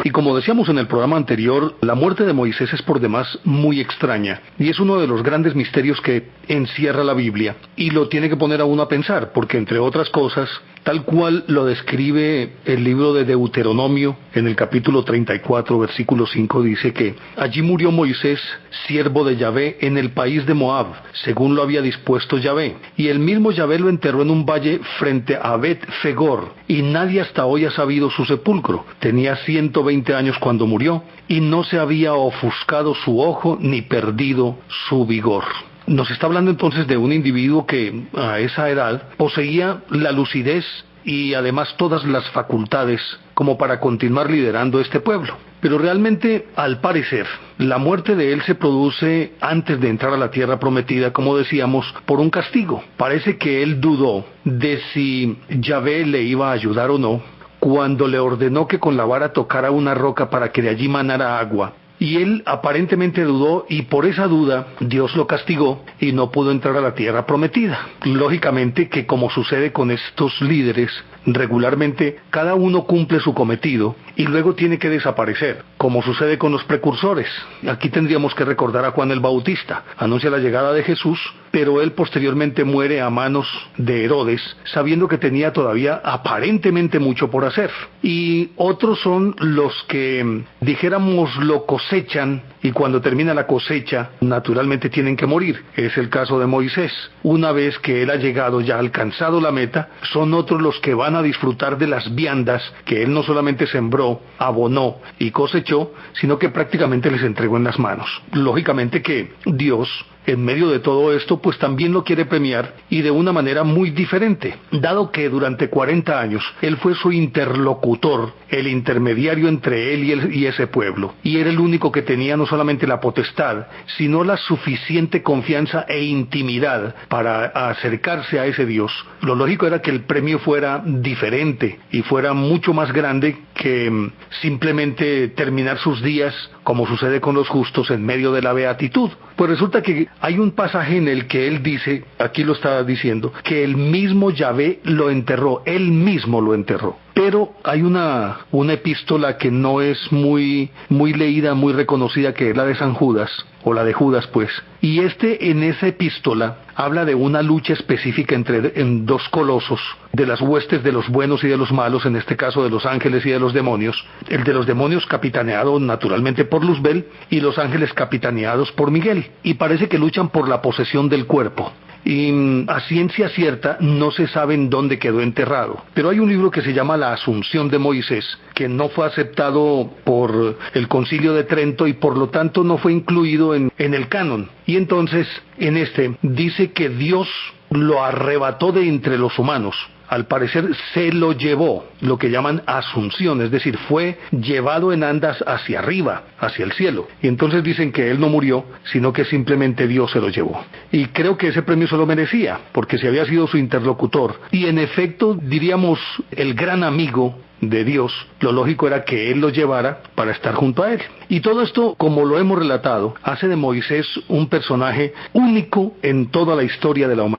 Y como decíamos en el programa anterior, la muerte de Moisés es por demás muy extraña, y es uno de los grandes misterios que encierra la Biblia, y lo tiene que poner a uno a pensar, porque entre otras cosas, tal cual lo describe el libro de Deuteronomio, en el capítulo 34, versículo 5, dice que allí murió Moisés, siervo de Yahvé, en el país de Moab, según lo había dispuesto Yahvé, y el mismo Yahvé lo enterró en un valle frente a Bet Fegor, y nadie hasta hoy ha sabido su sepulcro. Tenía 120 años cuando murió, y no se había ofuscado su ojo ni perdido su vigor. Nos está hablando entonces de un individuo que a esa edad poseía la lucidez y además todas las facultades como para continuar liderando este pueblo. Pero realmente, al parecer, la muerte de él se produce antes de entrar a la tierra prometida, como decíamos, por un castigo. Parece que él dudó de si Yahvé le iba a ayudar o no, cuando le ordenó que con la vara tocara una roca para que de allí manara agua. Y él aparentemente dudó, y por esa duda Dios lo castigó y no pudo entrar a la tierra prometida. Lógicamente que, como sucede con estos líderes, regularmente cada uno cumple su cometido y luego tiene que desaparecer, como sucede con los precursores. Aquí tendríamos que recordar a Juan el Bautista. Anuncia la llegada de Jesús, pero él posteriormente muere a manos de Herodes, sabiendo que tenía todavía aparentemente mucho por hacer. Y otros son los que, dijéramos, lo cosechan, y cuando termina la cosecha, naturalmente tienen que morir. Es el caso de Moisés. Una vez que él ha llegado, ya alcanzado la meta, son otros los que van a disfrutar de las viandas que él no solamente sembró, abonó y cosechó, sino que prácticamente les entregó en las manos. Lógicamente que Dios, en medio de todo esto, pues también lo quiere premiar, y de una manera muy diferente, dado que durante 40 años él fue su interlocutor, el intermediario entre él y ese pueblo, y era el único que tenía no solamente la potestad, sino la suficiente confianza e intimidad para acercarse a ese Dios. Lo lógico era que el premio fuera diferente y fuera mucho más grande que simplemente terminar sus días, como sucede con los justos, en medio de la beatitud. Pues resulta que hay un pasaje en el que él dice, aquí lo está diciendo, que el mismo Yahvé lo enterró, él mismo lo enterró. Pero hay una epístola que no es muy leída, muy reconocida, que es la de San Judas, o la de Judas pues. Y en esa epístola habla de una lucha específica en dos colosos, de las huestes de los buenos y de los malos, en este caso de los ángeles y de los demonios. El de los demonios capitaneado naturalmente por Luzbel, y los ángeles capitaneados por Miguel. Y parece que luchan por la posesión del cuerpo. Y a ciencia cierta no se sabe en dónde quedó enterrado. Pero hay un libro que se llama La Asunción de Moisés, que no fue aceptado por el Concilio de Trento y por lo tanto no fue incluido en el canon. Y entonces en este dice que Dios lo arrebató de entre los humanos. Al parecer se lo llevó, lo que llaman asunción, es decir, fue llevado en andas hacia arriba, hacia el cielo. Y entonces dicen que él no murió, sino que simplemente Dios se lo llevó. Y creo que ese premio se lo merecía, porque si había sido su interlocutor, y en efecto, diríamos, el gran amigo de Dios, lo lógico era que él lo llevara para estar junto a él. Y todo esto, como lo hemos relatado, hace de Moisés un personaje único en toda la historia de la humanidad.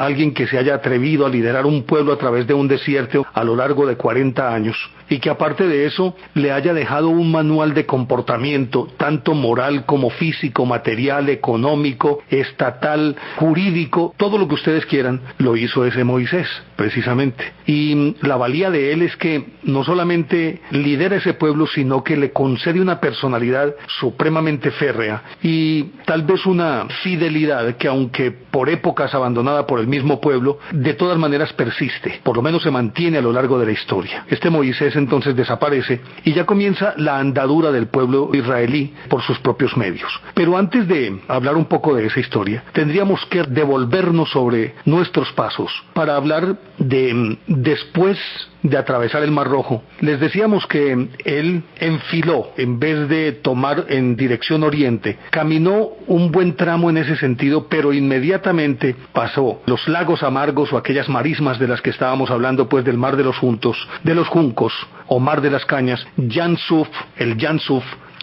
Alguien que se haya atrevido a liderar un pueblo a través de un desierto a lo largo de 40 años, y que aparte de eso le haya dejado un manual de comportamiento, tanto moral como físico, material, económico, estatal, jurídico, todo lo que ustedes quieran, lo hizo ese Moisés, precisamente. Y la valía de él es que no solamente lidera ese pueblo, sino que le concede una personalidad supremamente férrea y tal vez una fidelidad que, aunque por épocas abandonada por el mismo pueblo, de todas maneras persiste, por lo menos se mantiene a lo largo de la historia. Este Moisés entonces desaparece y ya comienza la andadura del pueblo israelí por sus propios medios. Pero antes de hablar un poco de esa historia, tendríamos que devolvernos sobre nuestros pasos para hablar de después de atravesar el Mar Rojo. Les decíamos que él enfiló, en vez de tomar en dirección oriente, caminó un buen tramo en ese sentido, pero inmediatamente pasó los lagos amargos o aquellas marismas de las que estábamos hablando, pues del Mar de los Juncos, o Mar de las Cañas, el Yansuf,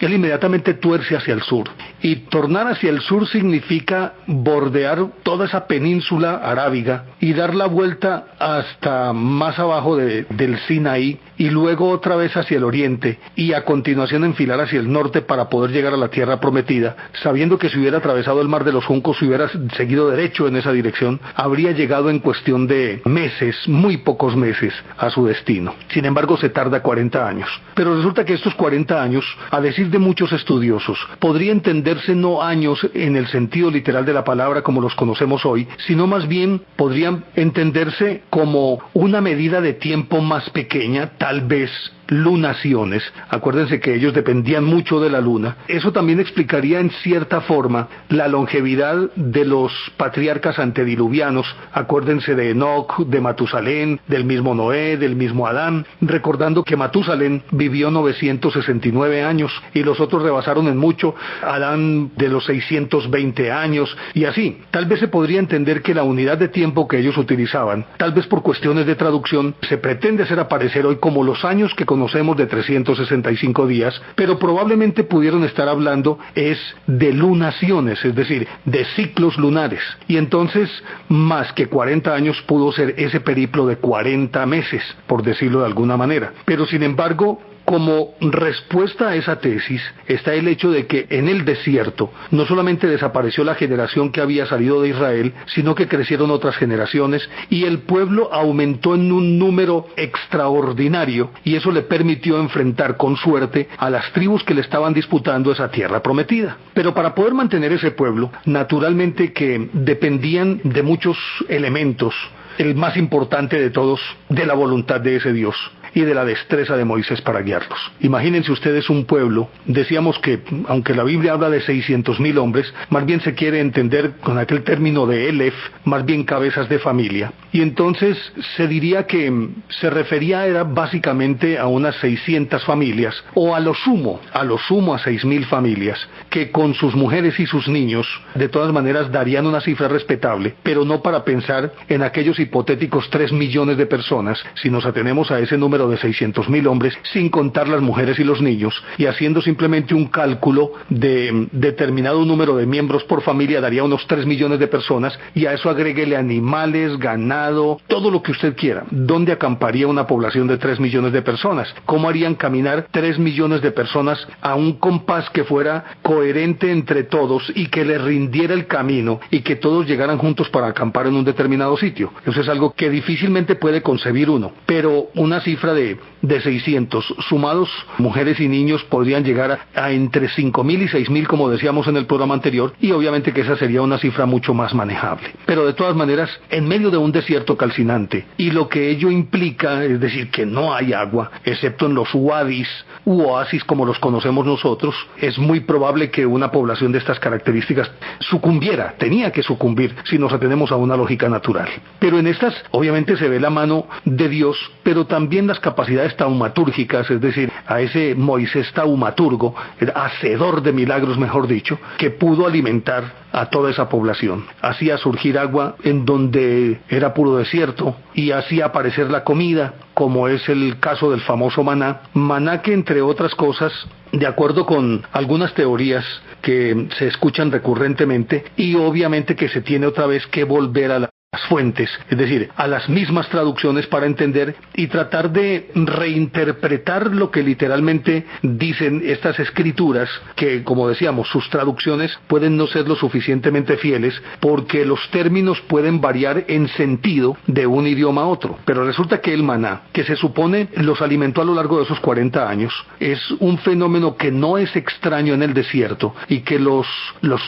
él inmediatamente tuerce hacia el sur. Y tornar hacia el sur significa bordear toda esa península arábiga y dar la vuelta hasta más abajo del Sinaí y luego otra vez hacia el oriente y a continuación enfilar hacia el norte para poder llegar a la tierra prometida, sabiendo que si hubiera atravesado el mar de los Juncos, si hubiera seguido derecho en esa dirección, habría llegado en cuestión de meses, muy pocos meses, a su destino. Sin embargo, se tarda 40 años. Pero resulta que estos 40 años, a decir de muchos estudiosos, podría entenderse no años en el sentido literal de la palabra como los conocemos hoy, sino más bien podrían entenderse como una medida de tiempo más pequeña, tal vez lunaciones. Acuérdense que ellos dependían mucho de la luna. Eso también explicaría en cierta forma la longevidad de los patriarcas antediluvianos. Acuérdense de Enoc, de Matusalén, del mismo Noé, del mismo Adán, recordando que Matusalén vivió 969 años y los otros rebasaron en mucho, Adán de los 620 años y así. Tal vez se podría entender que la unidad de tiempo que ellos utilizaban, tal vez por cuestiones de traducción, se pretende hacer aparecer hoy como los años que conocemos de 365 días, pero probablemente pudieron estar hablando es de lunaciones, es decir, de ciclos lunares. Y entonces, más que 40 años pudo ser ese periplo de 40 meses, por decirlo de alguna manera. Pero sin embargo, como respuesta a esa tesis está el hecho de que en el desierto no solamente desapareció la generación que había salido de Israel, sino que crecieron otras generaciones y el pueblo aumentó en un número extraordinario y eso le permitió enfrentar con suerte a las tribus que le estaban disputando esa tierra prometida. Pero para poder mantener ese pueblo, naturalmente que dependían de muchos elementos, el más importante de todos, de la voluntad de ese Dios y de la destreza de Moisés para guiarlos. Imagínense ustedes un pueblo, decíamos que aunque la Biblia habla de 600,000 hombres, más bien se quiere entender con aquel término de Elef, más bien cabezas de familia. Y entonces se diría que se refería era básicamente a unas 600 familias, o a lo sumo a 6,000 familias, que con sus mujeres y sus niños, de todas maneras darían una cifra respetable, pero no para pensar en aquellos hipotéticos 3 millones de personas, si nos atenemos a ese número de 600,000 hombres, sin contar las mujeres y los niños, y haciendo simplemente un cálculo de determinado número de miembros por familia, daría unos 3 millones de personas, y a eso agréguele animales, ganado, todo lo que usted quiera. ¿Dónde acamparía una población de 3 millones de personas? ¿Cómo harían caminar 3 millones de personas a un compás que fuera coherente entre todos y que les rindiera el camino y que todos llegaran juntos para acampar en un determinado sitio? Eso es algo que difícilmente puede concebir uno, pero una cifra de 600 sumados mujeres y niños podrían llegar a entre 5,000 y 6,000, como decíamos en el programa anterior, y obviamente que esa sería una cifra mucho más manejable. Pero de todas maneras, en medio de un desierto calcinante, y lo que ello implica, es decir, que no hay agua, excepto en los wadis u oasis como los conocemos nosotros, es muy probable que una población de estas características sucumbiera, tenía que sucumbir si nos atenemos a una lógica natural. Pero en estas obviamente se ve la mano de Dios, pero también las capacidades taumatúrgicas, es decir, a ese Moisés taumaturgo, el hacedor de milagros mejor dicho, que pudo alimentar a toda esa población. Hacía surgir agua en donde era puro desierto y hacía aparecer la comida, como es el caso del famoso maná. Maná que, entre otras cosas, de acuerdo con algunas teorías que se escuchan recurrentemente, y obviamente que se tiene otra vez que volver a las fuentes, es decir, a las mismas traducciones para entender y tratar de reinterpretar lo que literalmente dicen estas escrituras, que como decíamos, sus traducciones pueden no ser lo suficientemente fieles porque los términos pueden variar en sentido de un idioma a otro. Pero resulta que el maná, que se supone los alimentó a lo largo de esos 40 años, es un fenómeno que no es extraño en el desierto y que los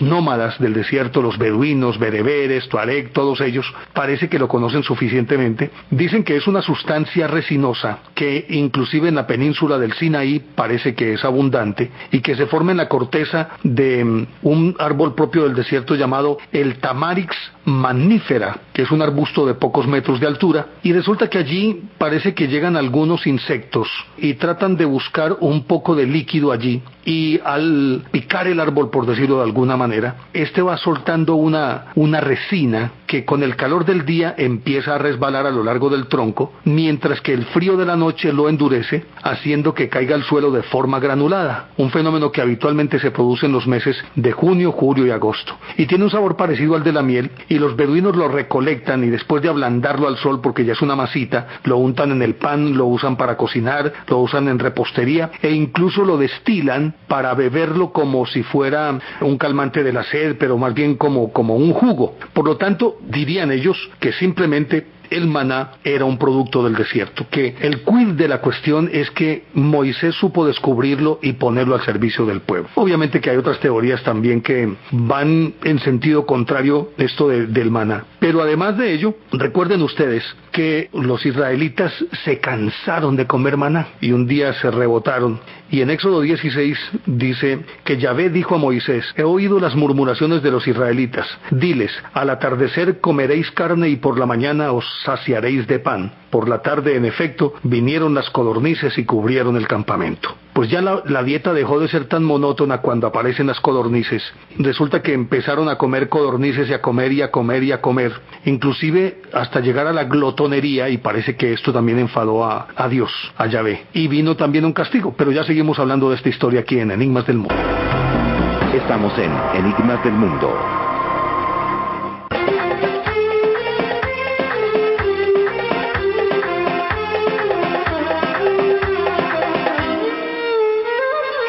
nómadas del desierto, los beduinos, bereberes, tuareg, todos ellos parece que lo conocen suficientemente. Dicen que es una sustancia resinosa que inclusive en la península del Sinaí parece que es abundante y que se forma en la corteza de un árbol propio del desierto llamado el Tamarix mamnífera, que es un arbusto de pocos metros de altura, y resulta que allí parece que llegan algunos insectos y tratan de buscar un poco de líquido allí, y al picar el árbol, por decirlo de alguna manera, este va soltando una resina que con el calor del día empieza a resbalar a lo largo del tronco, mientras que el frío de la noche lo endurece, haciendo que caiga al suelo de forma granulada, un fenómeno que habitualmente se produce en los meses de junio, julio y agosto. Y tiene un sabor parecido al de la miel, y los beduinos lo recolectan y después de ablandarlo al sol, porque ya es una masita, lo untan en el pan, lo usan para cocinar, lo usan en repostería, e incluso lo destilan para beberlo como si fuera un calmante de la sed, pero más bien como un jugo. Por lo tanto, dirían ellos que simplemente el maná era un producto del desierto, que el quid de la cuestión es que Moisés supo descubrirlo y ponerlo al servicio del pueblo. Obviamente que hay otras teorías también que van en sentido contrario esto del maná. Pero además de ello, recuerden ustedes que los israelitas se cansaron de comer maná y un día se rebotaron. Y en Éxodo 16 dice que Yahvé dijo a Moisés: he oído las murmuraciones de los israelitas. Diles, al atardecer comeréis carne y por la mañana os saciaréis de pan. Por la tarde, en efecto, vinieron las codornices y cubrieron el campamento. Pues ya la dieta dejó de ser tan monótona cuando aparecen las codornices. Resulta que empezaron a comer codornices y a comer y a comer y a comer, inclusive hasta llegar a la glotonería, y parece que esto también enfadó a Dios, a Yahvé. Y vino también un castigo, pero ya seguimos hablando de esta historia aquí en Enigmas del Mundo. Estamos en Enigmas del Mundo.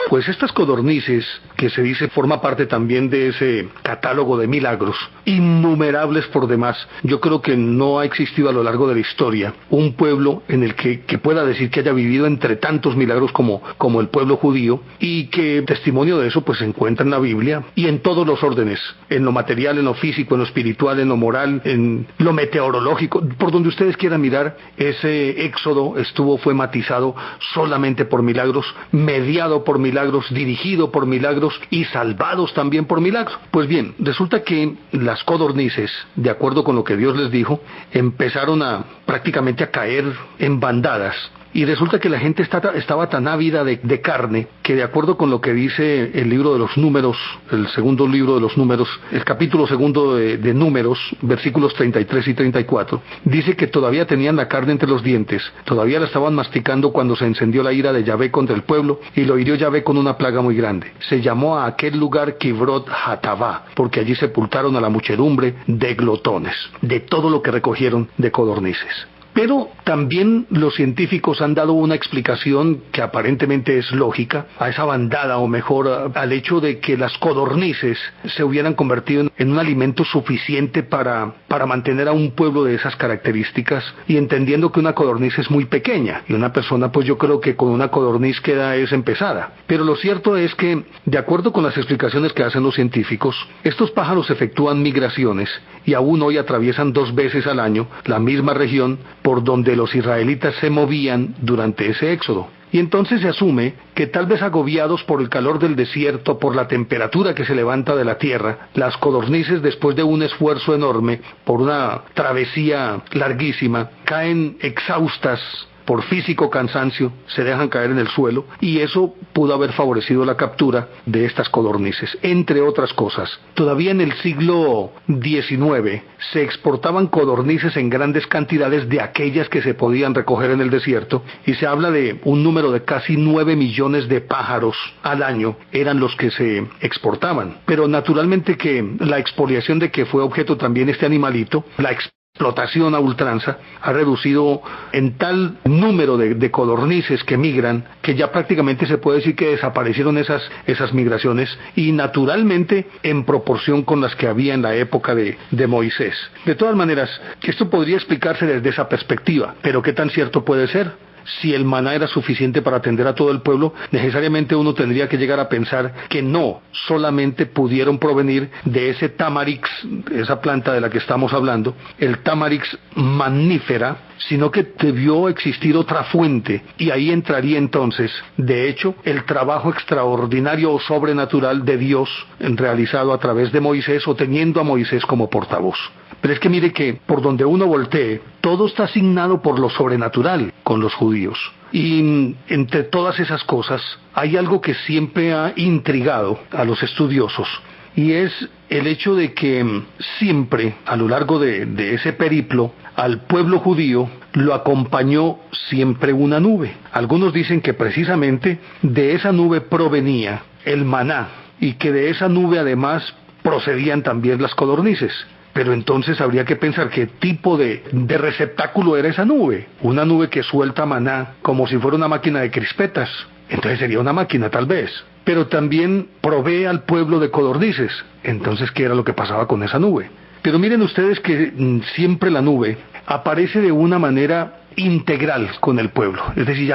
Pues estas codornices, que se dice forma parte también de ese catálogo de milagros, innumerables por demás, yo creo que no ha existido a lo largo de la historia un pueblo en el que pueda decir que haya vivido entre tantos milagros como el pueblo judío, y que testimonio de eso pues se encuentra en la Biblia y en todos los órdenes, en lo material, en lo físico, en lo espiritual, en lo moral, en lo meteorológico, por donde ustedes quieran mirar. Ese éxodo fue matizado solamente por milagros, mediado por milagros, dirigido por milagros y salvados también por milagros. Pues bien, resulta que las codornices, de acuerdo con lo que Dios les dijo, empezaron prácticamente a caer en bandadas. Y resulta que la gente estaba tan ávida de carne que, de acuerdo con lo que dice el libro de los Números, el segundo libro de los Números, el capítulo segundo de Números, versículos 33 y 34, dice que todavía tenían la carne entre los dientes, todavía la estaban masticando cuando se encendió la ira de Yahvé contra el pueblo, y lo hirió Yahvé con una plaga muy grande. Se llamó a aquel lugar Kibrot Hatavá, porque allí sepultaron a la muchedumbre de glotones, de todo lo que recogieron de codornices. Pero también los científicos han dado una explicación que aparentemente es lógica a esa bandada, o mejor, al hecho de que las codornices se hubieran convertido en un alimento suficiente para mantener a un pueblo de esas características, y entendiendo que una codorniz es muy pequeña, y una persona, pues yo creo que con una codorniz queda empezada. Pero lo cierto es que, de acuerdo con las explicaciones que hacen los científicos, estos pájaros efectúan migraciones, y aún hoy atraviesan 2 veces al año la misma región por donde los israelitas se movían durante ese éxodo. Y entonces se asume que tal vez agobiados por el calor del desierto, por la temperatura que se levanta de la tierra, las codornices, después de un esfuerzo enorme, por una travesía larguísima, caen exhaustas por físico cansancio, se dejan caer en el suelo, y eso pudo haber favorecido la captura de estas codornices, entre otras cosas. Todavía en el siglo XIX se exportaban codornices en grandes cantidades, de aquellas que se podían recoger en el desierto, y se habla de un número de casi 9 millones de pájaros al año eran los que se exportaban. Pero naturalmente que la expoliación de que fue objeto también este animalito, la explotación a ultranza, ha reducido en tal número de codornices que migran, que ya prácticamente se puede decir que desaparecieron esas migraciones, y naturalmente en proporción con las que había en la época de Moisés. De todas maneras, esto podría explicarse desde esa perspectiva, pero ¿qué tan cierto puede ser? Si el maná era suficiente para atender a todo el pueblo, necesariamente uno tendría que llegar a pensar que no solamente pudieron provenir de ese tamarix, esa planta de la que estamos hablando, el tamarix mamífera, sino que debió existir otra fuente, y ahí entraría entonces, de hecho, el trabajo extraordinario o sobrenatural de Dios realizado a través de Moisés, o teniendo a Moisés como portavoz. Pero es que mire que por donde uno voltee, todo está asignado por lo sobrenatural con los judíos. Y entre todas esas cosas hay algo que siempre ha intrigado a los estudiosos, y es el hecho de que siempre, a lo largo de ese periplo, al pueblo judío lo acompañó siempre una nube. Algunos dicen que precisamente de esa nube provenía el maná, y que de esa nube además procedían también las codornices. Pero entonces habría que pensar qué tipo de receptáculo era esa nube. Una nube que suelta maná como si fuera una máquina de crispetas. Entonces sería una máquina tal vez. Pero también provee al pueblo de codornices. Entonces, ¿qué era lo que pasaba con esa nube? Pero miren ustedes que siempre la nube aparece de una manera integral con el pueblo, es decir,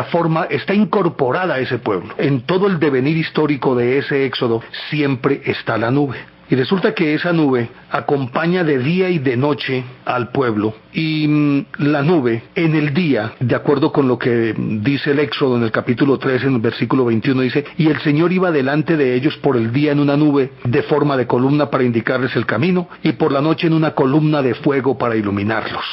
está incorporada a ese pueblo. En todo el devenir histórico de ese éxodo siempre está la nube. Y resulta que esa nube acompaña de día y de noche al pueblo. Y la nube en el día, de acuerdo con lo que dice el Éxodo en el capítulo 3, en el versículo 21, dice: y el Señor iba delante de ellos por el día en una nube de forma de columna para indicarles el camino, y por la noche en una columna de fuego para iluminarlos.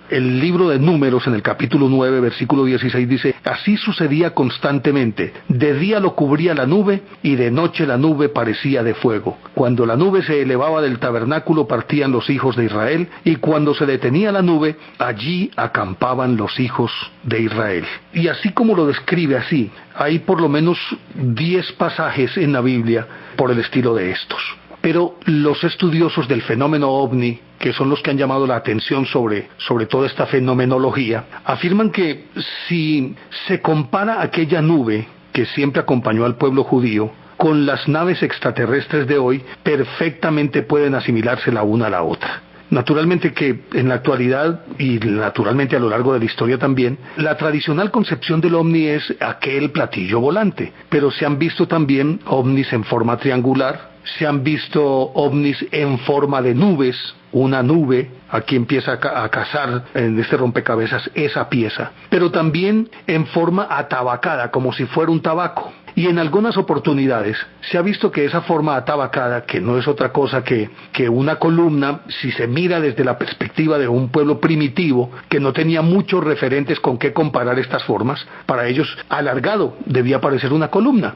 El libro de Números, en el capítulo 9, versículo 16, dice: así sucedía constantemente. De día lo cubría la nube, y de noche la nube parecía de fuego. Cuando la nube se elevaba del tabernáculo, partían los hijos de Israel, y cuando se detenía la nube, allí acampaban los hijos de Israel. Y así como lo describe así, hay por lo menos 10 pasajes en la Biblia por el estilo de estos. Pero los estudiosos del fenómeno ovni, que son los que han llamado la atención sobre toda esta fenomenología, afirman que si se compara aquella nube que siempre acompañó al pueblo judío con las naves extraterrestres de hoy, perfectamente pueden asimilarse la una a la otra. Naturalmente que en la actualidad, y naturalmente a lo largo de la historia también, la tradicional concepción del ovni es aquel platillo volante, pero se han visto también ovnis en forma triangular, se han visto ovnis en forma de nubes, una nube, aquí empieza a cazar en este rompecabezas esa pieza, pero también en forma atabacada, como si fuera un tabaco. Y en algunas oportunidades se ha visto que esa forma atabacada, que no es otra cosa que una columna, si se mira desde la perspectiva de un pueblo primitivo, que no tenía muchos referentes con qué comparar estas formas, para ellos alargado debía parecer una columna.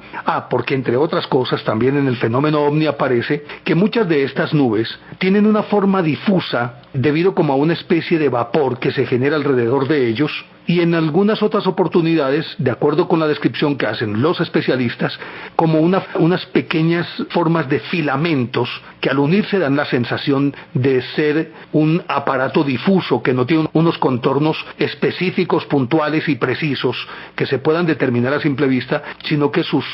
Porque entre otras cosas también en el fenómeno ovni aparece que muchas de estas nubes tienen una forma difusa debido como a una especie de vapor que se genera alrededor de ellos, y en algunas otras oportunidades, de acuerdo con la descripción que hacen los especialistas, como unas pequeñas formas de filamentos que al unirse dan la sensación de ser un aparato difuso que no tiene unos contornos específicos, puntuales y precisos que se puedan determinar a simple vista, sino que sus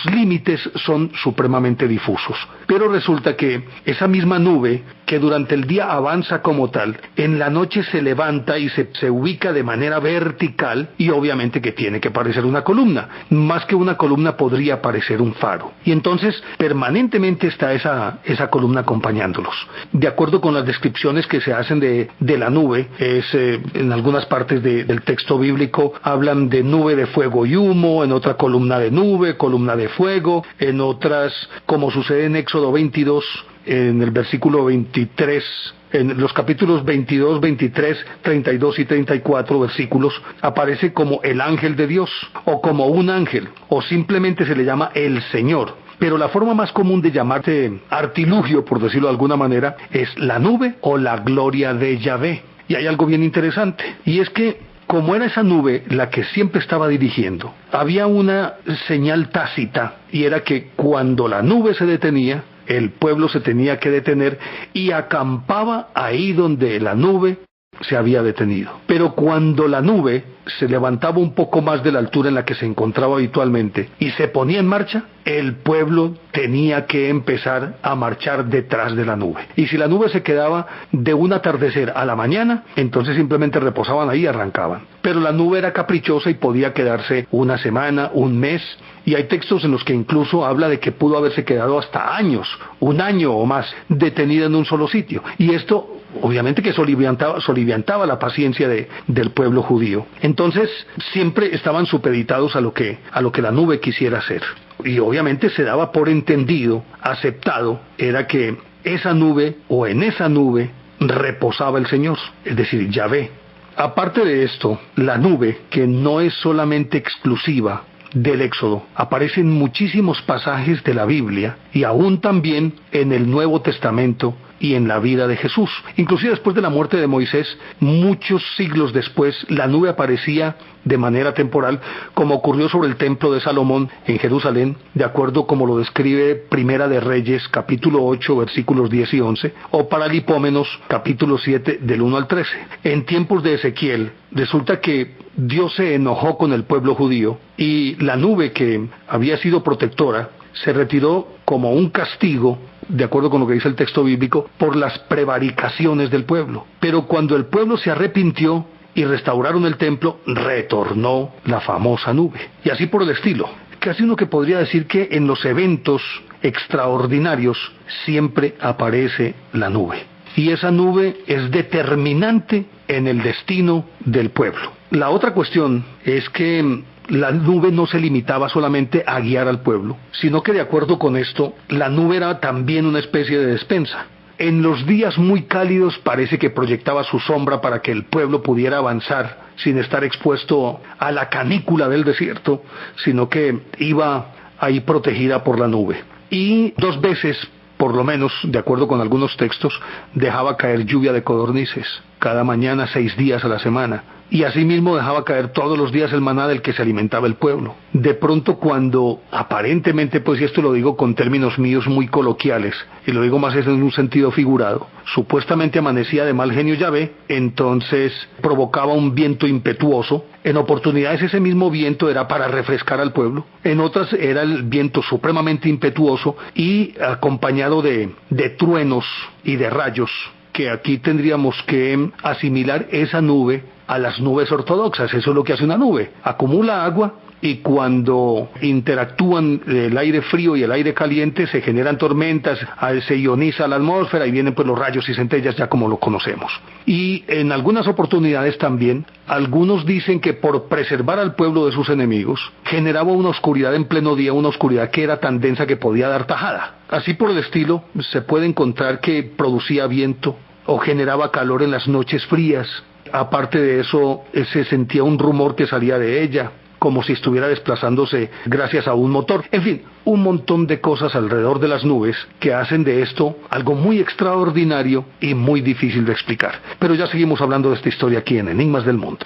límites son supremamente difusos. Pero resulta que esa misma nube, que durante el día avanza como tal, en la noche se levanta y se ubica de manera vertical, y obviamente que tiene que parecer una columna. Más que una columna podría parecer un faro. Y entonces permanentemente está esa columna acompañándolos. De acuerdo con las descripciones que se hacen de la nube, en algunas partes del texto bíblico hablan de nube de fuego y humo, en otra columna de nube, columna de fuego, en otras, como sucede en Éxodo 22, en el versículo 23, en los capítulos 22, 23, 32 y 34 versículos, aparece como el ángel de Dios, o como un ángel, o simplemente se le llama el Señor. Pero la forma más común de llamarse artilugio, por decirlo de alguna manera, es la nube o la gloria de Yahvé. Y hay algo bien interesante, y es que como era esa nube la que siempre estaba dirigiendo, había una señal tácita, y era que cuando la nube se detenía, el pueblo se tenía que detener y acampaba ahí donde la nube se había detenido. Pero cuando la nube se levantaba un poco más de la altura en la que se encontraba habitualmente y se ponía en marcha, el pueblo tenía que empezar a marchar detrás de la nube. Y si la nube se quedaba de un atardecer a la mañana, entonces simplemente reposaban ahí y arrancaban. Pero la nube era caprichosa y podía quedarse una semana, un mes, y hay textos en los que incluso habla de que pudo haberse quedado hasta años, un año o más, detenida en un solo sitio. Y esto obviamente que soliviantaba la paciencia del pueblo judío. Entonces siempre estaban supeditados a lo que la nube quisiera hacer. Y obviamente se daba por entendido, aceptado, era que esa nube o en esa nube reposaba el Señor, es decir, Yahvé. Aparte de esto, la nube, que no es solamente exclusiva del Éxodo, aparece en muchísimos pasajes de la Biblia y aún también en el Nuevo Testamento y en la vida de Jesús. Inclusive después de la muerte de Moisés, muchos siglos después, la nube aparecía de manera temporal, como ocurrió sobre el templo de Salomón en Jerusalén, de acuerdo como lo describe Primera de Reyes, capítulo 8, versículos 10 y 11, o Paralipómenos, capítulo 7, del 1 al 13. En tiempos de Ezequiel, resulta que Dios se enojó con el pueblo judío y la nube que había sido protectora se retiró como un castigo, de acuerdo con lo que dice el texto bíblico, por las prevaricaciones del pueblo. Pero cuando el pueblo se arrepintió y restauraron el templo, retornó la famosa nube. Y así por el estilo. Casi uno que podría decir que en los eventos extraordinarios siempre aparece la nube. Y esa nube es determinante en el destino del pueblo. La otra cuestión es que la nube no se limitaba solamente a guiar al pueblo, sino que de acuerdo con esto, la nube era también una especie de despensa. En los días muy cálidos parece que proyectaba su sombra para que el pueblo pudiera avanzar sin estar expuesto a la canícula del desierto, sino que iba ahí protegida por la nube. Y 2 veces, por lo menos, de acuerdo con algunos textos, dejaba caer lluvia de codornices, cada mañana 6 días a la semana. Y asimismo dejaba caer todos los días el maná del que se alimentaba el pueblo. De pronto cuando aparentemente, pues y esto lo digo con términos míos muy coloquiales, y lo digo más en un sentido figurado, supuestamente amanecía de mal genio Yahvé, entonces provocaba un viento impetuoso. En oportunidades ese mismo viento era para refrescar al pueblo, en otras era el viento supremamente impetuoso y acompañado de truenos y de rayos, que aquí tendríamos que asimilar esa nube a las nubes ortodoxas. Eso es lo que hace una nube, acumula agua y cuando interactúan el aire frío y el aire caliente se generan tormentas, se ioniza la atmósfera y vienen pues los rayos y centellas ya como lo conocemos. Y en algunas oportunidades también, algunos dicen que por preservar al pueblo de sus enemigos, generaba una oscuridad en pleno día, una oscuridad que era tan densa que podía dar tajada. Así por el estilo, se puede encontrar que producía viento o generaba calor en las noches frías. Aparte de eso, se sentía un rumor que salía de ella, como si estuviera desplazándose gracias a un motor. En fin, un montón de cosas alrededor de las nubes que hacen de esto algo muy extraordinario y muy difícil de explicar. Pero ya seguimos hablando de esta historia aquí en Enigmas del Mundo.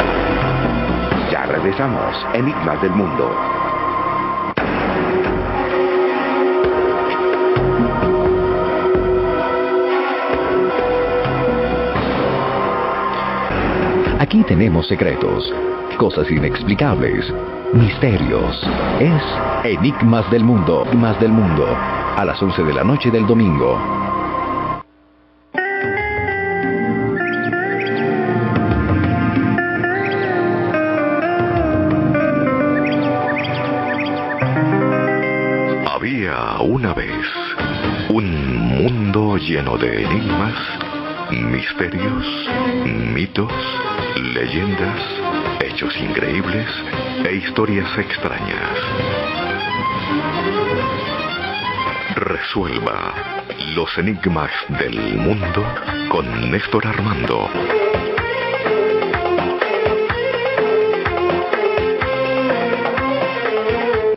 Ya regresamos, Enigmas del Mundo. Aquí tenemos secretos, cosas inexplicables, misterios. Es Enigmas del Mundo, Enigmas del Mundo, a las 11 de la noche del domingo. Había una vez un mundo lleno de enigmas, misterios, mitos, leyendas, hechos increíbles e historias extrañas. Resuelva los enigmas del mundo con Néstor Armando.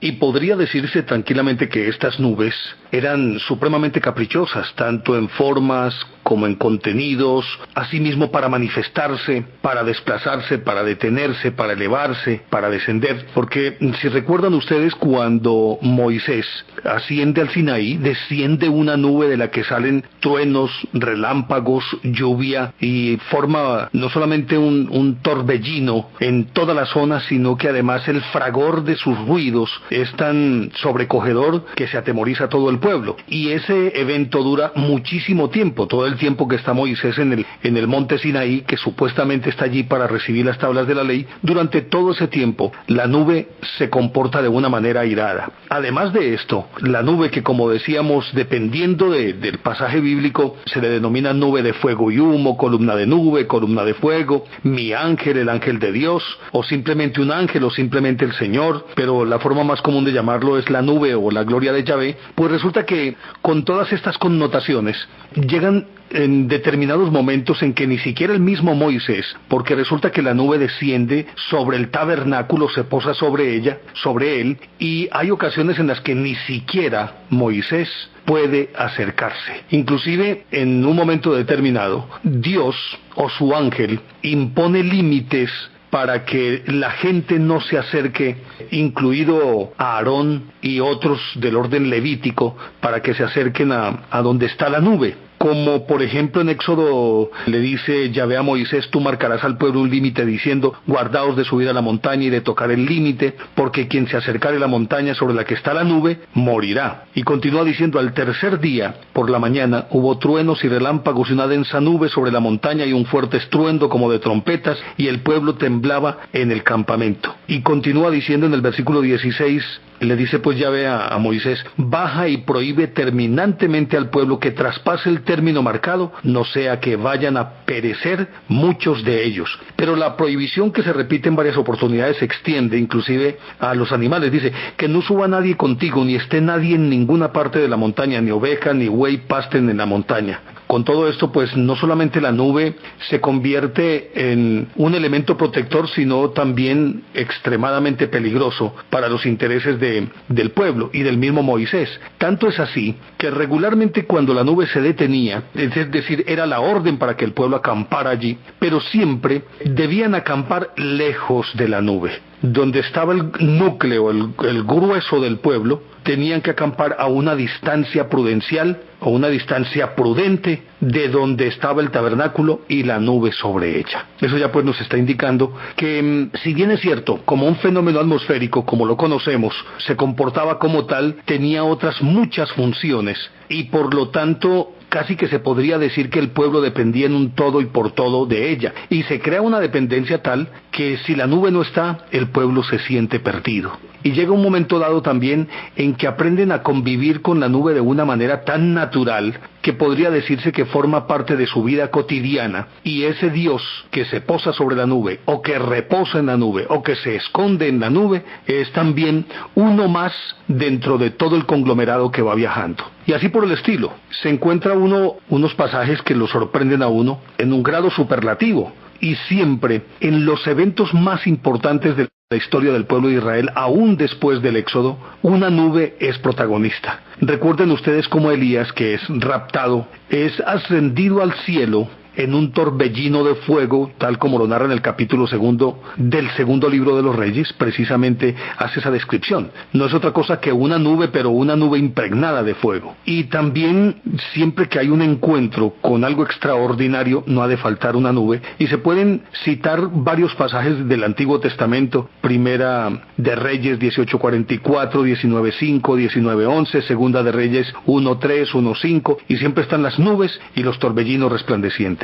Y podría decirse tranquilamente que estas nubes eran supremamente caprichosas, tanto en formas como en contenidos, asimismo para manifestarse, para desplazarse, para detenerse, para elevarse, para descender. Porque si recuerdan ustedes, cuando Moisés asciende al Sinaí, desciende una nube de la que salen truenos, relámpagos, lluvia, y forma no solamente un torbellino en toda la zona, sino que además el fragor de sus ruidos es tan sobrecogedor que se atemoriza a todo el pueblo. Y ese evento dura muchísimo tiempo, todo el tiempo que está Moisés en el monte Sinaí, que supuestamente está allí para recibir las tablas de la ley. Durante todo ese tiempo la nube se comporta de una manera airada. Además de esto, la nube, que como decíamos, dependiendo del pasaje bíblico, se le denomina nube de fuego y humo, columna de nube, columna de fuego, mi ángel, el ángel de Dios, o simplemente un ángel, o simplemente el Señor, pero la forma más común dónde llamarlo, es la nube o la gloria de Yahvé, pues resulta que con todas estas connotaciones llegan en determinados momentos en que ni siquiera el mismo Moisés, porque resulta que la nube desciende sobre el tabernáculo, se posa sobre él, y hay ocasiones en las que ni siquiera Moisés puede acercarse. Inclusive, en un momento determinado, Dios o su ángel impone límites para que la gente no se acerque, incluido a Aarón y otros del orden levítico, para que se acerquen a donde está la nube. Como por ejemplo en Éxodo le dice Yahvé a Moisés: tú marcarás al pueblo un límite diciendo, guardaos de subir a la montaña y de tocar el límite, porque quien se acercare a la montaña sobre la que está la nube, morirá. Y continúa diciendo: al tercer día, por la mañana, hubo truenos y relámpagos y una densa nube sobre la montaña y un fuerte estruendo como de trompetas, y el pueblo temblaba en el campamento. Y continúa diciendo en el versículo 16, le dice pues Yahvé a Moisés: baja y prohíbe terminantemente al pueblo que traspase el término marcado, no sea que vayan a perecer muchos de ellos. Pero la prohibición, que se repite en varias oportunidades, se extiende inclusive a los animales. Dice que no suba nadie contigo, ni esté nadie en ninguna parte de la montaña, ni oveja ni buey pasten en la montaña. Con todo esto, pues no solamente la nube se convierte en un elemento protector, sino también extremadamente peligroso para los intereses del pueblo y del mismo Moisés. Tanto es así que regularmente cuando la nube se detenía, es decir, era la orden para que el pueblo acampara allí, pero siempre debían acampar lejos de la nube. Donde estaba el núcleo, el grueso del pueblo, tenían que acampar a una distancia prudencial o una distancia prudente de donde estaba el tabernáculo y la nube sobre ella. Eso ya pues nos está indicando que, si bien es cierto, como un fenómeno atmosférico, como lo conocemos, se comportaba como tal, tenía otras muchas funciones y por lo tanto casi que se podría decir que el pueblo dependía en un todo y por todo de ella, y se crea una dependencia tal que si la nube no está, el pueblo se siente perdido. Y llega un momento dado también en que aprenden a convivir con la nube de una manera tan natural que podría decirse que forma parte de su vida cotidiana, y ese Dios que se posa sobre la nube, o que reposa en la nube, o que se esconde en la nube, es también uno más dentro de todo el conglomerado que va viajando. Y así por el estilo, se encuentra uno unos pasajes que lo sorprenden a uno en un grado superlativo, y siempre en los eventos más importantes de la historia del pueblo de Israel, aún después del Éxodo, una nube es protagonista. Recuerden ustedes cómo Elías, que es raptado, es ascendido al cielo en un torbellino de fuego, tal como lo narra en el capítulo 2 del segundo libro de los Reyes. Precisamente hace esa descripción. No es otra cosa que una nube, pero una nube impregnada de fuego. Y también, siempre que hay un encuentro con algo extraordinario, no ha de faltar una nube, y se pueden citar varios pasajes del Antiguo Testamento: Primera de Reyes 18:44, 19:5, 19:11, Segunda de Reyes 1:3, 1:5, y siempre están las nubes y los torbellinos resplandecientes.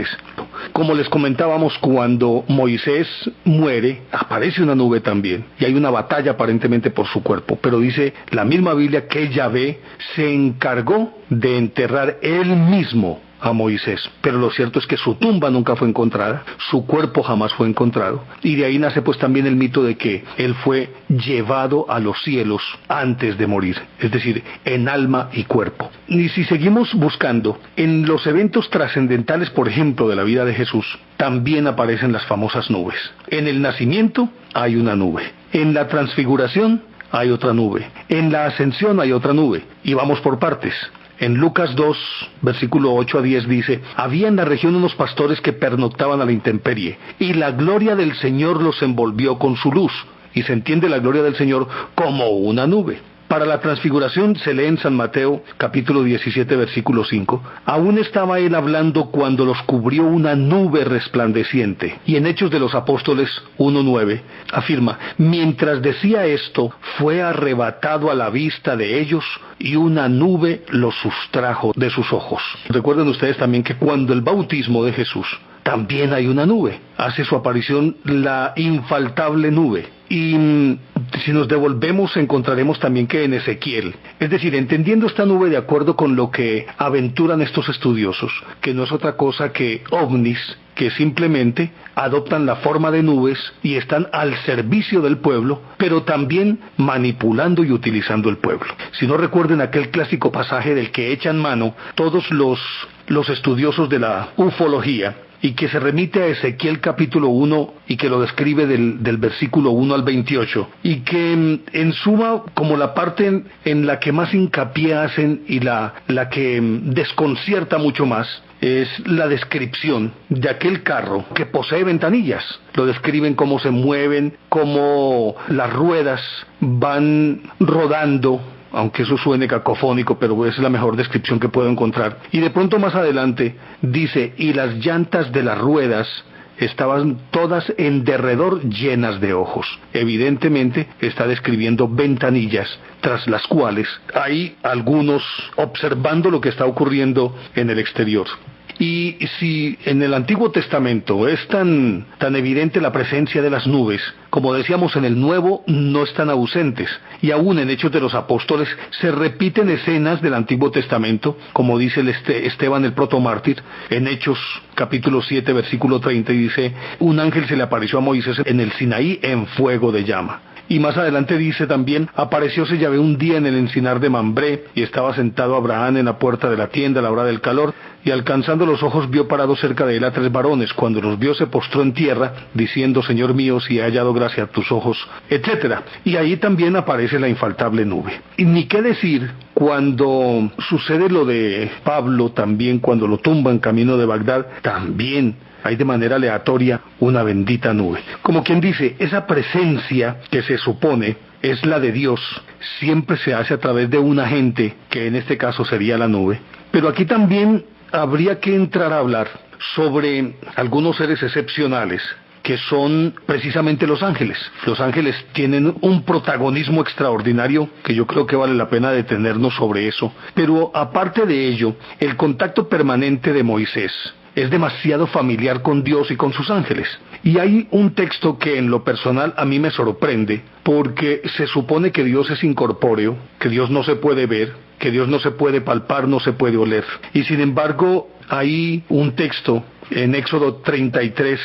Como les comentábamos, cuando Moisés muere, aparece una nube también, y hay una batalla aparentemente por su cuerpo, pero dice la misma Biblia que Yahvé se encargó de enterrar él mismo a Moisés, pero lo cierto es que su tumba nunca fue encontrada, su cuerpo jamás fue encontrado, y de ahí nace pues también el mito de que él fue llevado a los cielos antes de morir, es decir, en alma y cuerpo. Y si seguimos buscando, en los eventos trascendentales, por ejemplo, de la vida de Jesús, también aparecen las famosas nubes. En el nacimiento hay una nube, en la transfiguración hay otra nube, en la ascensión hay otra nube, y vamos por partes. En Lucas 2, versículo 8 a 10 dice: había en la región unos pastores que pernoctaban a la intemperie, y la gloria del Señor los envolvió con su luz. Y se entiende la gloria del Señor como una nube. Para la transfiguración se lee en San Mateo, capítulo 17, versículo 5, aún estaba él hablando cuando los cubrió una nube resplandeciente. Y en Hechos de los Apóstoles 1:9 afirma: mientras decía esto, fue arrebatado a la vista de ellos, y una nube los sustrajo de sus ojos. Recuerden ustedes también que cuando el bautismo de Jesús, también hay una nube. Hace su aparición la infaltable nube. Y Si nos devolvemos encontraremos también que en Ezequiel, es decir, entendiendo esta nube de acuerdo con lo que aventuran estos estudiosos, que no es otra cosa que ovnis, que simplemente adoptan la forma de nubes y están al servicio del pueblo, pero también manipulando y utilizando el pueblo. Si no recuerden aquel clásico pasaje del que echan mano todos los estudiosos de la ufología, y que se remite a Ezequiel capítulo 1 y que lo describe del versículo 1 al 28, y que en suma, como la parte en la que más hincapié hacen y la que desconcierta mucho más, es la descripción de aquel carro que posee ventanillas. Lo describen cómo se mueven, cómo las ruedas van rodando, aunque eso suene cacofónico, pero es la mejor descripción que puedo encontrar. Y de pronto más adelante dice, y las llantas de las ruedas estaban todas en derredor llenas de ojos. Evidentemente está describiendo ventanillas, tras las cuales hay algunos observando lo que está ocurriendo en el exterior. Y si en el Antiguo Testamento es tan evidente la presencia de las nubes, como decíamos, en el Nuevo no están ausentes, y aún en Hechos de los Apóstoles se repiten escenas del Antiguo Testamento, como dice Esteban el protomártir, en Hechos capítulo 7 versículo 30, y dice, un ángel se le apareció a Moisés en el Sinaí en fuego de llama. Y más adelante dice también, aparecióse Yahvé un día en el encinar de Mambré, y estaba sentado Abraham en la puerta de la tienda a la hora del calor, y alcanzando los ojos vio parados cerca de él a 3 varones. Cuando los vio se postró en tierra, diciendo, Señor mío, si he hallado gracia a tus ojos, etc. Y ahí también aparece la infaltable nube. Y ni qué decir cuando sucede lo de Pablo, también cuando lo tumban camino de Bagdad, también hay de manera aleatoria una bendita nube. Como quien dice, esa presencia que se supone es la de Dios, siempre se hace a través de un agente, que en este caso sería la nube. Pero aquí también habría que entrar a hablar sobre algunos seres excepcionales, que son precisamente los ángeles. Los ángeles tienen un protagonismo extraordinario que yo creo que vale la pena detenernos sobre eso. Pero aparte de ello, el contacto permanente de Moisés es demasiado familiar con Dios y con sus ángeles. Y hay un texto que en lo personal a mí me sorprende, porque se supone que Dios es incorpóreo, que Dios no se puede ver, que Dios no se puede palpar, no se puede oler. Y sin embargo, hay un texto en Éxodo 33,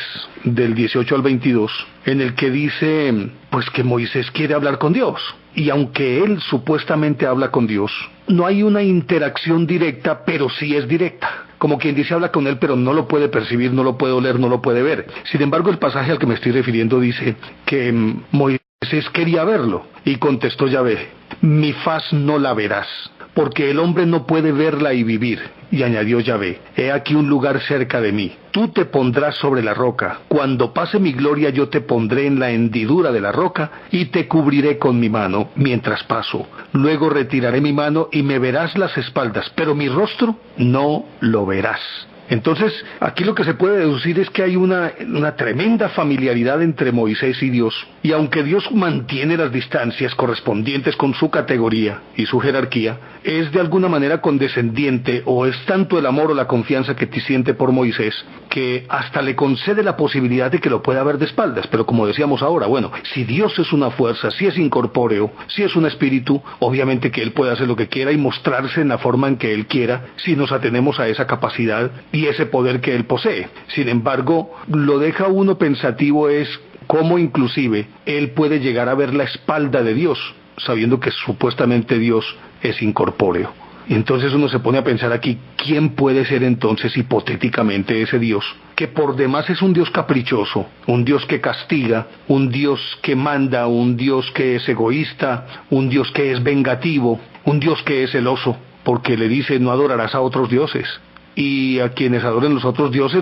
del 18 al 22, en el que dice, pues que Moisés quiere hablar con Dios. Y aunque él supuestamente habla con Dios, no hay una interacción directa, pero sí es directa. Como quien dice, habla con él, pero no lo puede percibir, no lo puede oler, no lo puede ver. Sin embargo, el pasaje al que me estoy refiriendo dice que Moisés quería verlo, y contestó Yahvé, mi faz no la verás, porque el hombre no puede verla y vivir. Y añadió Yahvé, he aquí un lugar cerca de mí, tú te pondrás sobre la roca, cuando pase mi gloria yo te pondré en la hendidura de la roca, y te cubriré con mi mano mientras paso. Luego retiraré mi mano y me verás las espaldas, pero mi rostro no lo verás. Entonces, aquí lo que se puede deducir es que hay una tremenda familiaridad entre Moisés y Dios, y aunque Dios mantiene las distancias correspondientes con su categoría y su jerarquía, es de alguna manera condescendiente, o es tanto el amor o la confianza que te siente por Moisés, que hasta le concede la posibilidad de que lo pueda ver de espaldas. Pero como decíamos ahora, bueno, si Dios es una fuerza, si es incorpóreo, si es un espíritu, obviamente que Él puede hacer lo que quiera y mostrarse en la forma en que Él quiera, si nos atenemos a esa capacidad y ese poder que Él posee. Sin embargo, lo deja uno pensativo es cómo inclusive Él puede llegar a ver la espalda de Dios, sabiendo que supuestamente Dios es incorpóreo. Y entonces uno se pone a pensar aquí, ¿quién puede ser entonces hipotéticamente ese Dios? Que por demás es un Dios caprichoso, un Dios que castiga, un Dios que manda, un Dios que es egoísta, un Dios que es vengativo, un Dios que es celoso, porque le dice no adorarás a otros dioses. Y a quienes adoren los otros dioses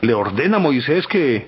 le ordena a Moisés que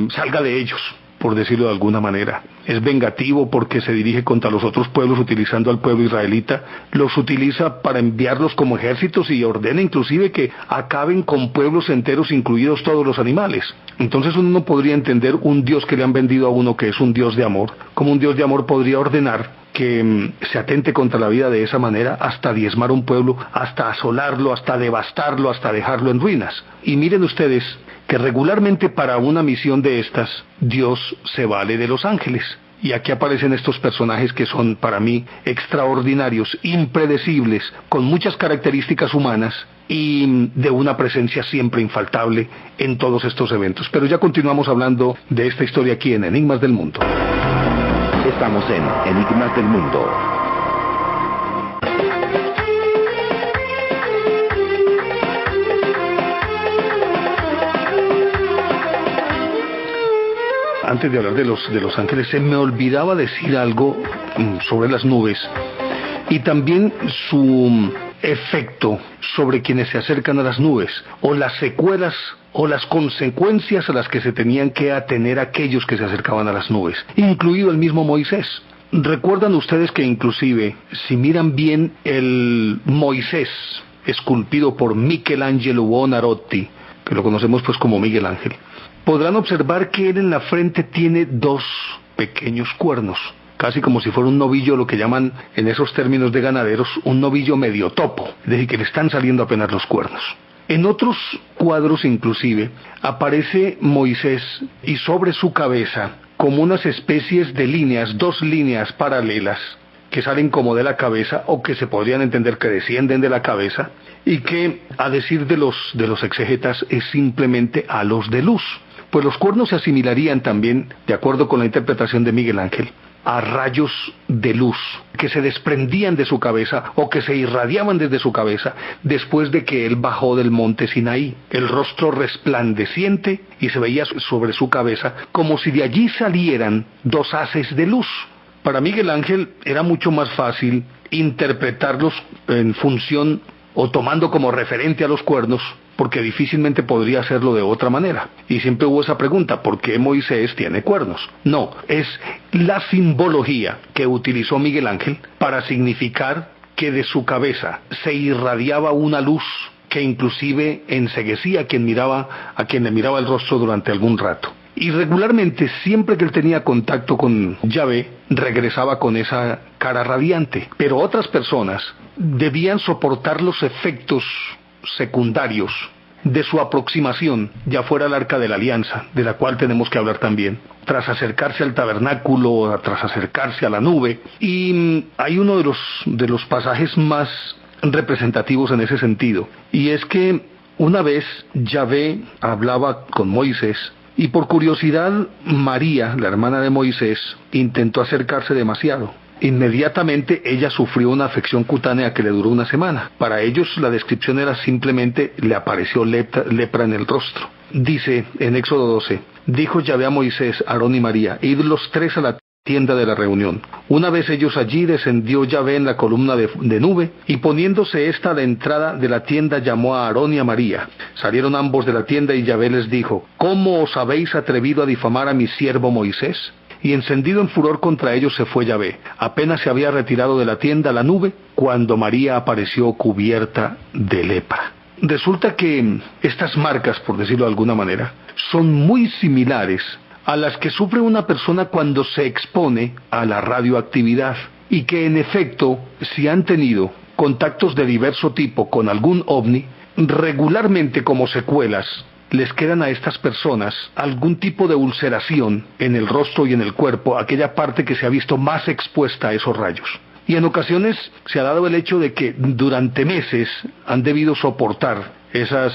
salga de ellos, por decirlo de alguna manera. Es vengativo porque se dirige contra los otros pueblos utilizando al pueblo israelita, los utiliza para enviarlos como ejércitos y ordena inclusive que acaben con pueblos enteros, incluidos todos los animales. Entonces uno no podría entender un Dios que le han vendido a uno que es un Dios de amor, como un Dios de amor podría ordenar que se atente contra la vida de esa manera, hasta diezmar un pueblo, hasta asolarlo, hasta devastarlo, hasta dejarlo en ruinas. Y miren ustedes que regularmente para una misión de estas, Dios se vale de los ángeles. Y aquí aparecen estos personajes que son para mí extraordinarios, impredecibles, con muchas características humanas y de una presencia siempre infaltable en todos estos eventos. Pero ya continuamos hablando de esta historia aquí en Enigmas del Mundo. Estamos en Enigmas del Mundo. Antes de hablar de los ángeles, se me olvidaba decir algo sobre las nubes y también su efecto sobre quienes se acercan a las nubes, o las secuelas o las consecuencias a las que se tenían que atener aquellos que se acercaban a las nubes, incluido el mismo Moisés. ¿Recuerdan ustedes que inclusive, si miran bien el Moisés esculpido por Michelangelo Buonarroti, que lo conocemos pues como Miguel Ángel, podrán observar que él en la frente tiene dos pequeños cuernos, casi como si fuera un novillo, lo que llaman en esos términos de ganaderos, un novillo medio topo, es decir, que le están saliendo apenas los cuernos. En otros cuadros inclusive aparece Moisés y sobre su cabeza como unas especies de líneas, dos líneas paralelas que salen como de la cabeza o que se podrían entender que descienden de la cabeza y que, a decir de los exegetas, es simplemente halos de luz. Pues los cuernos se asimilarían también, de acuerdo con la interpretación de Miguel Ángel, a rayos de luz que se desprendían de su cabeza o que se irradiaban desde su cabeza después de que él bajó del monte Sinaí. El rostro resplandeciente y se veía sobre su cabeza como si de allí salieran dos haces de luz. Para Miguel Ángel era mucho más fácil interpretarlos en función o tomando como referente a los cuernos, porque difícilmente podría hacerlo de otra manera. Y siempre hubo esa pregunta, ¿por qué Moisés tiene cuernos? No, es la simbología que utilizó Miguel Ángel para significar que de su cabeza se irradiaba una luz que inclusive enceguecía a quien le miraba el rostro durante algún rato. Y regularmente, siempre que él tenía contacto con Yahvé, regresaba con esa cara radiante. Pero otras personas debían soportar los efectos secundarios de su aproximación, ya fuera al Arca de la Alianza, de la cual tenemos que hablar también, tras acercarse al tabernáculo, tras acercarse a la nube. Y hay uno de los pasajes más representativos en ese sentido, y es que una vez Yahvé hablaba con Moisés, y por curiosidad María, la hermana de Moisés, intentó acercarse demasiado. Inmediatamente ella sufrió una afección cutánea que le duró una semana. Para ellos la descripción era simplemente le apareció lepra en el rostro. Dice en Éxodo 12, dijo Yahvé a Moisés, Aarón y María, id los tres a la tienda de la reunión. Una vez ellos allí, descendió Yahvé en la columna de nube, y poniéndose ésta a la entrada de la tienda, llamó a Aarón y a María. Salieron ambos de la tienda y Yahvé les dijo, ¿cómo os habéis atrevido a difamar a mi siervo Moisés? Y encendido en furor contra ellos se fue Yahvé. Apenas se había retirado de la tienda la nube, cuando María apareció cubierta de lepra. Resulta que estas marcas, por decirlo de alguna manera, son muy similares a las que sufre una persona cuando se expone a la radioactividad, y que en efecto, si han tenido contactos de diverso tipo con algún ovni, regularmente como secuelas les quedan a estas personas algún tipo de ulceración en el rostro y en el cuerpo, aquella parte que se ha visto más expuesta a esos rayos. Y en ocasiones se ha dado el hecho de que durante meses han debido soportar esas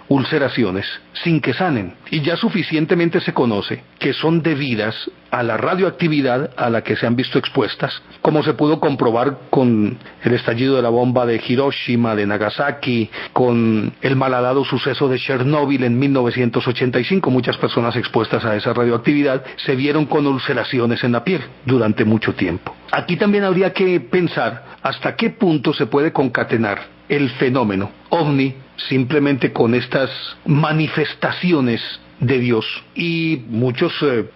ulceraciones sin que sanen, y ya suficientemente se conoce que son debidas a la radioactividad a la que se han visto expuestas, como se pudo comprobar con el estallido de la bomba de Hiroshima, de Nagasaki, con el malhadado suceso de Chernóbil en 1985. Muchas personas expuestas a esa radioactividad se vieron con ulceraciones en la piel durante mucho tiempo. Aquí también habría que pensar hasta qué punto se puede concatenar el fenómeno ovni simplemente con estas manifestaciones de Dios, y muchos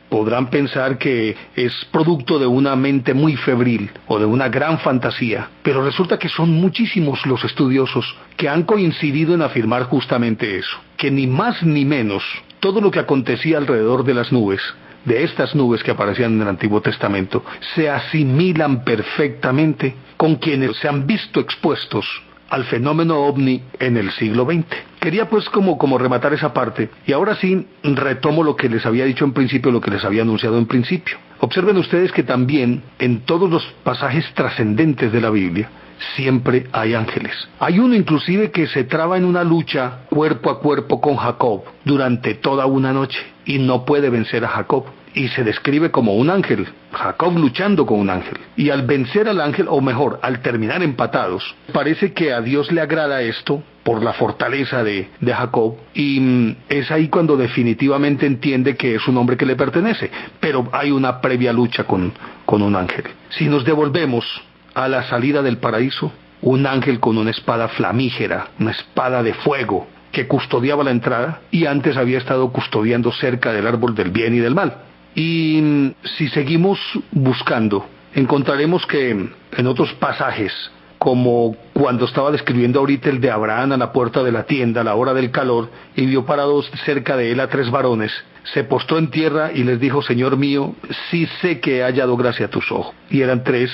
podrán pensar que es producto de una mente muy febril o de una gran fantasía, pero resulta que son muchísimos los estudiosos que han coincidido en afirmar justamente eso, que ni más ni menos todo lo que acontecía alrededor de las nubes, de estas nubes que aparecían en el Antiguo Testamento, se asimilan perfectamente con quienes se han visto expuestos al fenómeno ovni en el siglo XX. Quería pues como rematar esa parte, y ahora sí retomo lo que les había dicho en principio, lo que les había anunciado en principio. Observen ustedes que también en todos los pasajes trascendentes de la Biblia siempre hay ángeles. Hay uno inclusive que se traba en una lucha cuerpo a cuerpo con Jacob durante toda una noche y no puede vencer a Jacob. Y se describe como un ángel, Jacob luchando con un ángel. Y al vencer al ángel, o mejor, al terminar empatados, parece que a Dios le agrada esto por la fortaleza de Jacob, y es ahí cuando definitivamente entiende que es un hombre que le pertenece. Pero hay una previa lucha con un ángel. Si nos devolvemos a la salida del paraíso, un ángel con una espada flamígera, una espada de fuego, que custodiaba la entrada, y antes había estado custodiando cerca del árbol del bien y del mal. Y si seguimos buscando, encontraremos que en otros pasajes, como cuando estaba describiendo ahorita el de Abraham a la puerta de la tienda a la hora del calor, y vio parados cerca de él a 3 varones, se postró en tierra y les dijo: Señor mío, sí sé que he hallado gracia a tus ojos. Y eran 3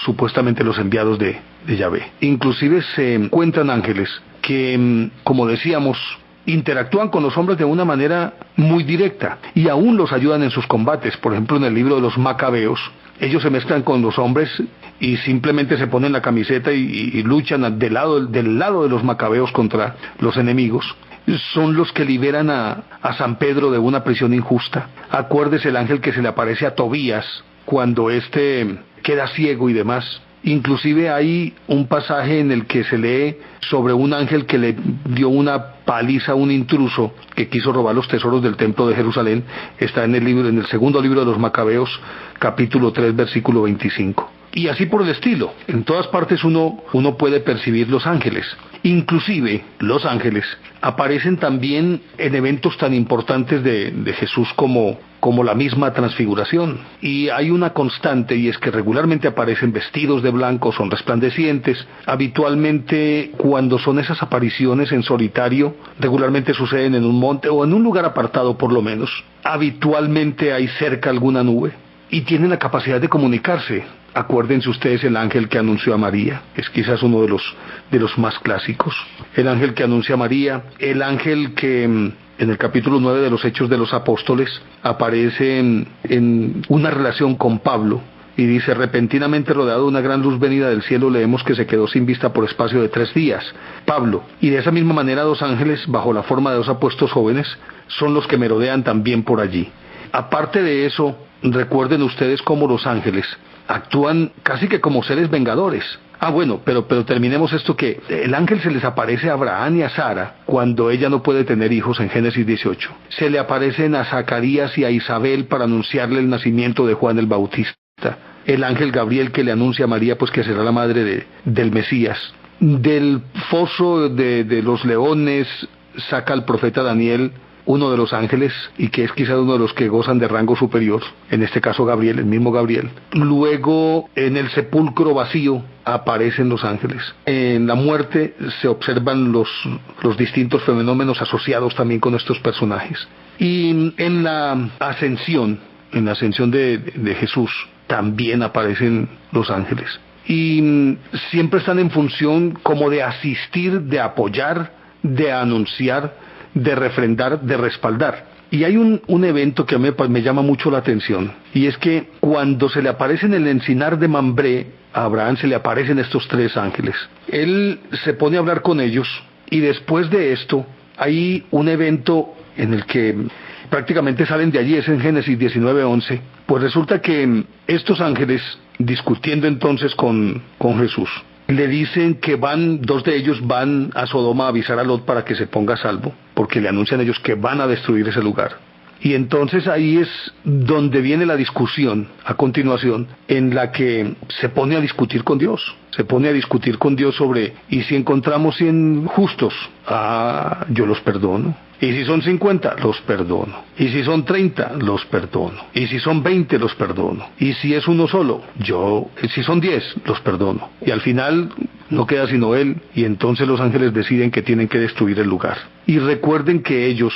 supuestamente los enviados de Yahvé. Inclusive se encuentran ángeles que, como decíamos, interactúan con los hombres de una manera muy directa y aún los ayudan en sus combates. Por ejemplo, en el libro de los Macabeos, ellos se mezclan con los hombres y simplemente se ponen la camiseta y luchan del lado de los Macabeos contra los enemigos. Son los que liberan a San Pedro de una prisión injusta. Acuérdese el ángel que se le aparece a Tobías cuando éste queda ciego y demás. Inclusive hay un pasaje en el que se lee sobre un ángel que le dio una paliza a un intruso que quiso robar los tesoros del templo de Jerusalén. Está en el segundo libro de los Macabeos, capítulo 3, versículo 25. Y así por el estilo. En todas partes uno puede percibir los ángeles. Inclusive los ángeles aparecen también en eventos tan importantes de Jesús como la misma transfiguración. Y hay una constante, y es que regularmente aparecen vestidos de blanco, son resplandecientes. Habitualmente, cuando son esas apariciones en solitario, regularmente suceden en un monte o en un lugar apartado por lo menos. Habitualmente hay cerca alguna nube y tienen la capacidad de comunicarse. Acuérdense ustedes el ángel que anunció a María, es quizás uno de los más clásicos. El ángel que anuncia a María, el ángel que en el capítulo 9 de los Hechos de los Apóstoles aparece en una relación con Pablo y dice: repentinamente rodeado de una gran luz venida del cielo, leemos que se quedó sin vista por espacio de 3 días. Pablo. Y de esa misma manera 2 ángeles, bajo la forma de 2 apuestos jóvenes, son los que merodean también por allí. Aparte de eso, recuerden ustedes cómo los ángeles actúan casi que como seres vengadores. Pero terminemos esto, que el ángel se les aparece a Abraham y a Sara cuando ella no puede tener hijos en Génesis 18. Se le aparecen a Zacarías y a Isabel para anunciarle el nacimiento de Juan el Bautista. El ángel Gabriel que le anuncia a María pues que será la madre del Mesías. Del foso de los leones saca al profeta Daniel uno de los ángeles, y que es quizás uno de los que gozan de rango superior, en este caso Gabriel, el mismo Gabriel. Luego, en el sepulcro vacío aparecen los ángeles. En la muerte se observan los distintos fenómenos asociados también con estos personajes. Y en la ascensión de Jesús, también aparecen los ángeles. Y siempre están en función como de asistir, de apoyar, de anunciar, de refrendar, de respaldar. Y hay un evento que a mí me llama mucho la atención, y es que cuando se le aparece en el encinar de Mambré, a Abraham se le aparecen estos 3 ángeles. Él se pone a hablar con ellos, y después de esto hay un evento en el que prácticamente salen de allí, es en Génesis 19:11. Pues resulta que estos ángeles, discutiendo entonces con Jesús, le dicen que 2 de ellos van a Sodoma a avisar a Lot para que se ponga a salvo, porque le anuncian ellos que van a destruir ese lugar. Y entonces ahí es donde viene la discusión a continuación, en la que se pone a discutir con Dios. Se pone a discutir con Dios sobre: ¿y si encontramos 100 justos? Yo los perdono. Y si son 50, los perdono. Y si son 30, los perdono. Y si son 20, los perdono. Y si es uno solo, si son 10, los perdono. Y al final no queda sino él, y entonces los ángeles deciden que tienen que destruir el lugar. Y recuerden que ellos,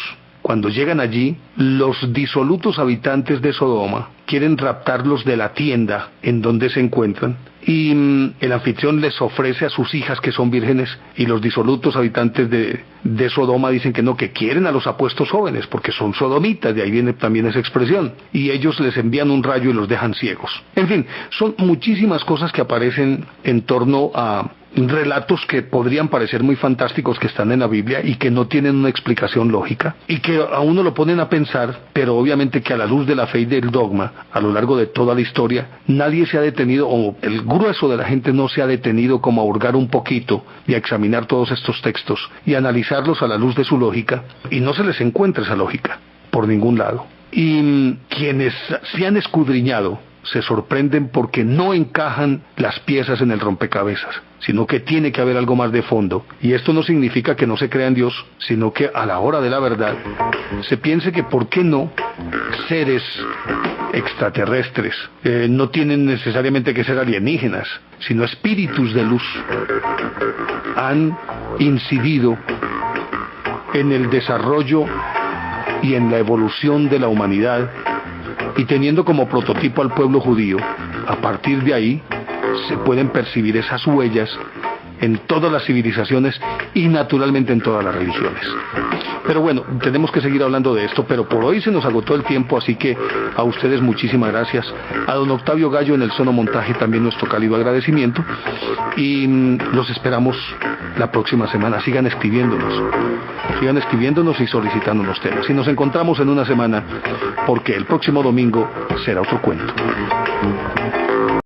Cuando llegan allí, los disolutos habitantes de Sodoma quieren raptarlos de la tienda en donde se encuentran, y el anfitrión les ofrece a sus hijas que son vírgenes, y los disolutos habitantes de Sodoma dicen que no, que quieren a los apuestos jóvenes porque son sodomitas, de ahí viene también esa expresión, y ellos les envían un rayo y los dejan ciegos. En fin, son muchísimas cosas que aparecen en torno a relatos que podrían parecer muy fantásticos, que están en la Biblia y que no tienen una explicación lógica, y que a uno lo ponen a pensar, pero obviamente que a la luz de la fe y del dogma, a lo largo de toda la historia, nadie se ha detenido, o el grueso de la gente no se ha detenido como a hurgar un poquito y a examinar todos estos textos y analizarlos a la luz de su lógica, y no se les encuentra esa lógica por ningún lado. Y quienes se han escudriñado se sorprenden porque no encajan las piezas en el rompecabezas, sino que tiene que haber algo más de fondo. Y esto no significa que no se crea en Dios, sino que a la hora de la verdad se piense que por qué no seres extraterrestres, no tienen necesariamente que ser alienígenas, sino espíritus de luz, han incidido en el desarrollo y en la evolución de la humanidad, y teniendo como prototipo al pueblo judío. A partir de ahí se pueden percibir esas huellas en todas las civilizaciones y naturalmente en todas las religiones. Pero bueno, tenemos que seguir hablando de esto, pero por hoy se nos agotó el tiempo, así que a ustedes muchísimas gracias. A don Octavio Gallo en el sonomontaje también nuestro cálido agradecimiento, y los esperamos la próxima semana. Sigan escribiéndonos y solicitando los temas. Y nos encontramos en una semana, porque el próximo domingo será otro cuento.